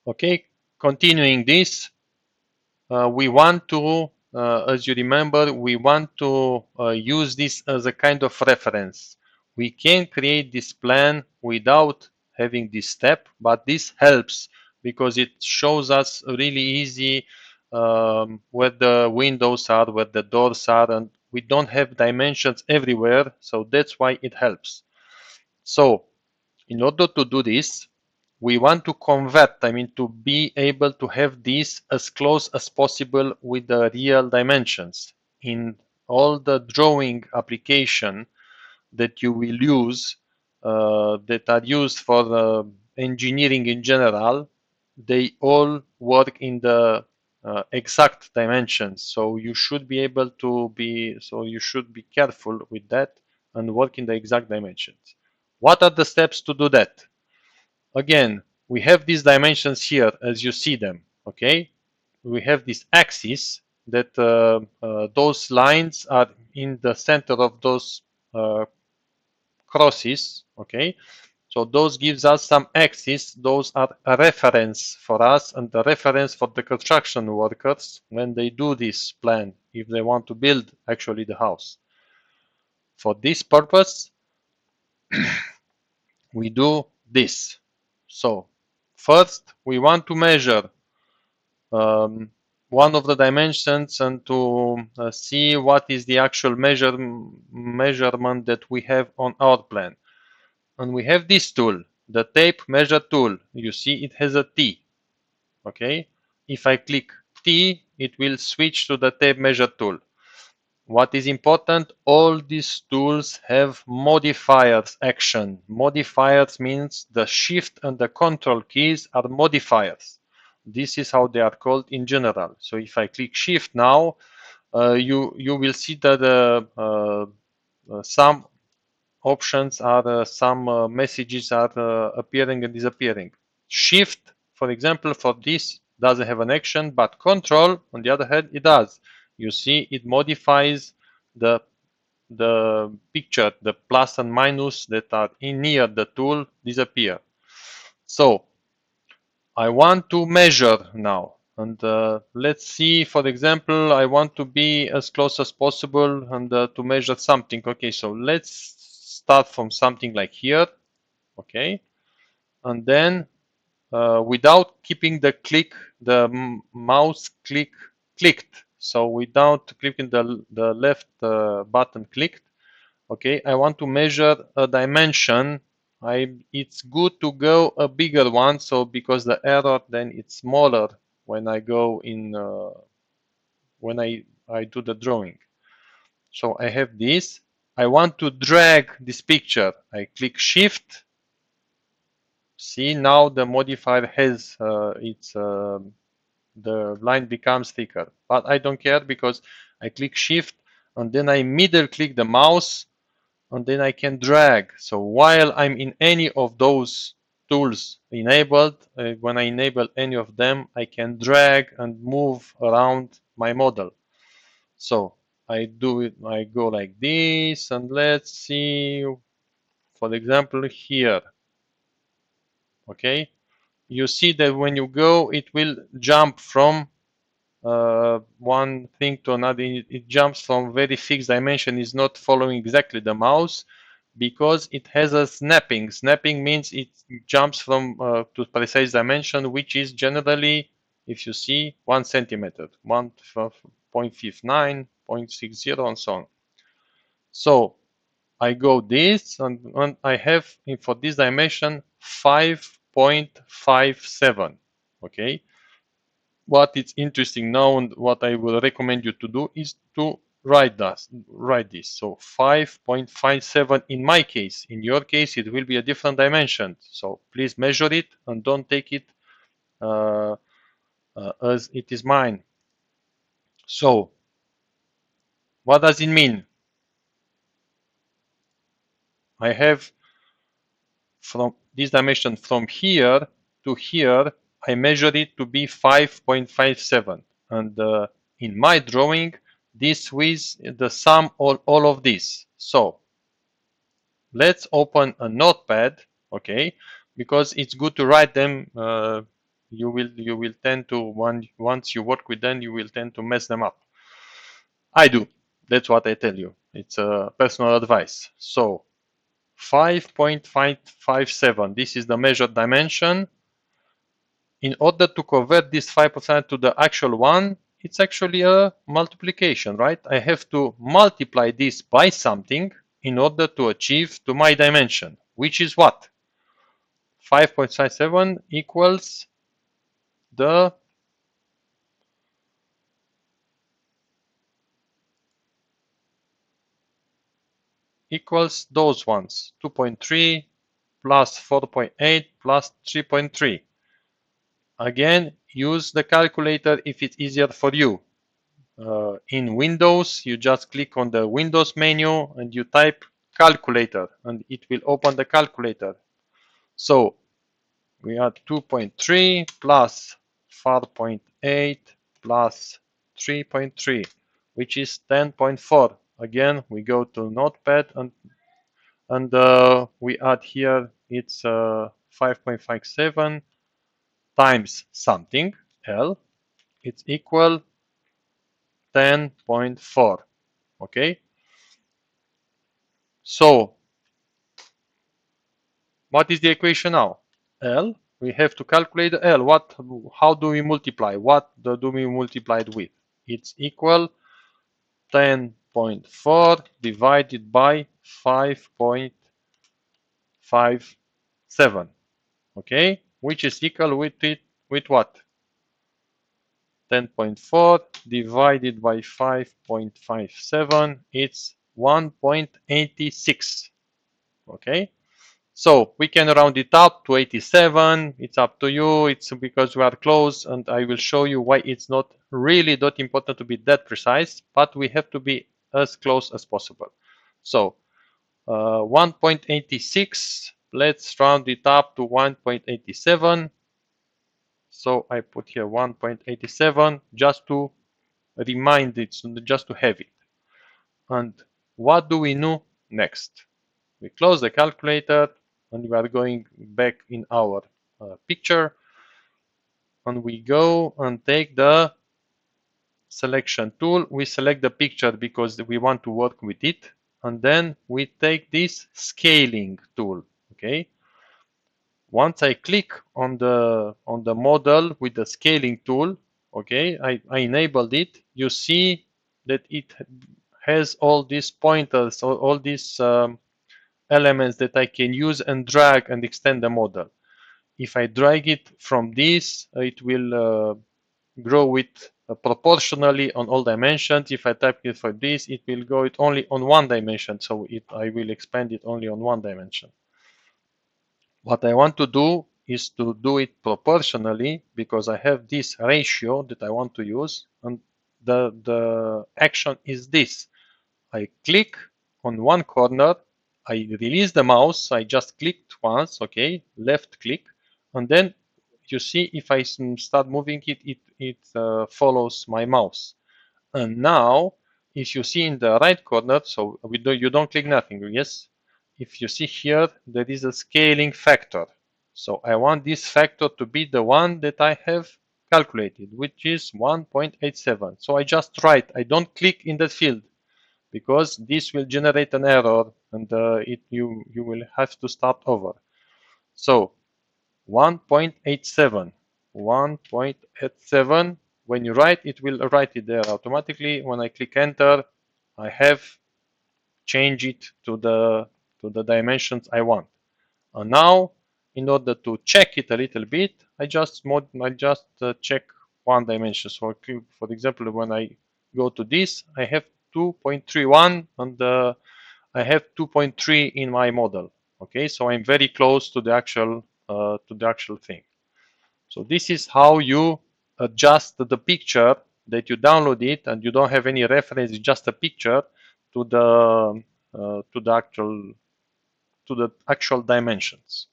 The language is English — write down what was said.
Okay, continuing this, we want to, as you remember, we want to use this as a kind of reference. We can create this plan without having this step, but this helps because it shows us really easy where the windows are, where the doors are, and we don't have dimensions everywhere, so that's why it helps. So in order to do this, we want to convert, I mean, to be able to have this as close as possible with the real dimensions. In all the drawing application that you will use, that are used for engineering in general, they all work in the exact dimensions. So you should be able to be, so you should be careful with that and work in the exact dimensions. What are the steps to do that? Again, we have these dimensions here as you see them, okay? We have this axis that those lines are in the center of those uh, crosses, okay? So those gives us some axis. Those are a reference for us and a reference for the construction workers when they do this plan, if they want to build actually the house. For this purpose, we do this. So first, we want to measure um, one of the dimensions and to see what is the actual measurement that we have on our plan. And we have this tool, the tape measure tool. You see it has a T, okay? If I click T, it will switch to the tape measure tool. What is important, all these tools have modifiers action. Modifiers means the shift and the control keys are modifiers. This is how they are called in general. So if I click shift now, you will see that some options are, some messages are appearing and disappearing. Shift, for example, for this doesn't have an action, but control, on the other hand, it does. You see, it modifies the picture, the plus and minus that are in near the tool disappear. So I want to measure now. And let's see, for example, I want to be as close as possible and to measure something. Okay, so let's start from something like here. Okay, and then without keeping the mouse clicked. So without clicking the left button clicked, okay, I want to measure a dimension. It's good to go a bigger one, so because the error then it's smaller when I go in when I do the drawing. So I have this. I want to drag this picture. I click Shift. See, now the modifier has its the line becomes thicker, but I don't care because I click Shift and then I middle click the mouse and then I can drag. So while I'm in any of those tools enabled, when I enable any of them, I can drag and move around my model. So I do it, I go like this, and let's see, for example, here, okay? You see that when you go, it will jump from one thing to another. It jumps from very fixed dimension, is not following exactly the mouse because it has a snapping. Snapping means it jumps from to precise dimension, which is generally, if you see, 1 centimeter, 1.59, 0.60, and so on. So I go this, and I have for this dimension 5.57. Okay. What is interesting now and what I will recommend you to do is to write this. So 5.57 in my case. In your case, it will be a different dimension. So please measure it and don't take it uh, as it is mine. So what does it mean? I have from this dimension from here to here, I measure it to be 5.57. And in my drawing, this with the sum of all of this. So let's open a notepad, okay, because it's good to write them you will tend to once you work with them, you will tend to mess them up. I do. That's what I tell you. It's a personal advice. So 5.557. This is the measured dimension. In order to convert this 5% to the actual one, it's actually a multiplication, right? I have to multiply this by something in order to achieve to my dimension, which is what? 5.57 equals the equals those ones, 2.3 plus 4.8 plus 3.3. Again, use the calculator if it's easier for you. In Windows, you just click on the Windows menu and you type calculator and it will open the calculator. So we add 2.3 plus 4.8 plus 3.3, which is 10.4. Again, we go to Notepad and we add here it's 5.57 times something L. It's equal 10.4. Okay. So what is the equation now? L. We have to calculate L. How do we multiply? What do we multiply it with? It's equal 10.4 divided by 5.57. Okay, which is equal with what? 10.4 divided by 5.57. It's 1.86. Okay. So we can round it up to 87. It's up to you. It's because we are close, and I will show you why it's not really that important to be that precise, but we have to be as close as possible. So 1.86. Let's round it up to 1.87. So I put here 1.87 just to remind it, just to have it. And what do we know next? We close the calculator and we are going back in our picture, and we go and take the selection tool. We select the picture because we want to work with it, and then we take this scaling tool. Okay. Once I click on the model with the scaling tool, okay, I enabled it. You see that it has all these pointers, all these elements that I can use and drag and extend the model. If I drag it from this, it will grow it proportionally on all dimensions. If I type it for this, it will go it only on one dimension. So I will expand it only on one dimension. What I want to do is to do it proportionally because I have this ratio that I want to use, and the action is this. I click on one corner, I release the mouse, I just clicked once, okay, left click, and then you see if I start moving it, it follows my mouse. And now, if you see in the right corner, so you don't click nothing, yes? If you see here, there is a scaling factor. So I want this factor to be the one that I have calculated, which is 1.87. So I just write, I don't click in that field because this will generate an error and you will have to start over. So 1.87. 1.87. When you write, it will write it there automatically. When I click enter, I have changed it to the dimensions I want. And now, in order to check it a little bit, I just check one dimension. So, for example, when I go to this, I have 2.31 and I have 2.3 in my model. Okay, so I'm very close to the actual thing. So this is how you adjust the picture that you download it and you don't have any reference, just a picture to the actual dimensions.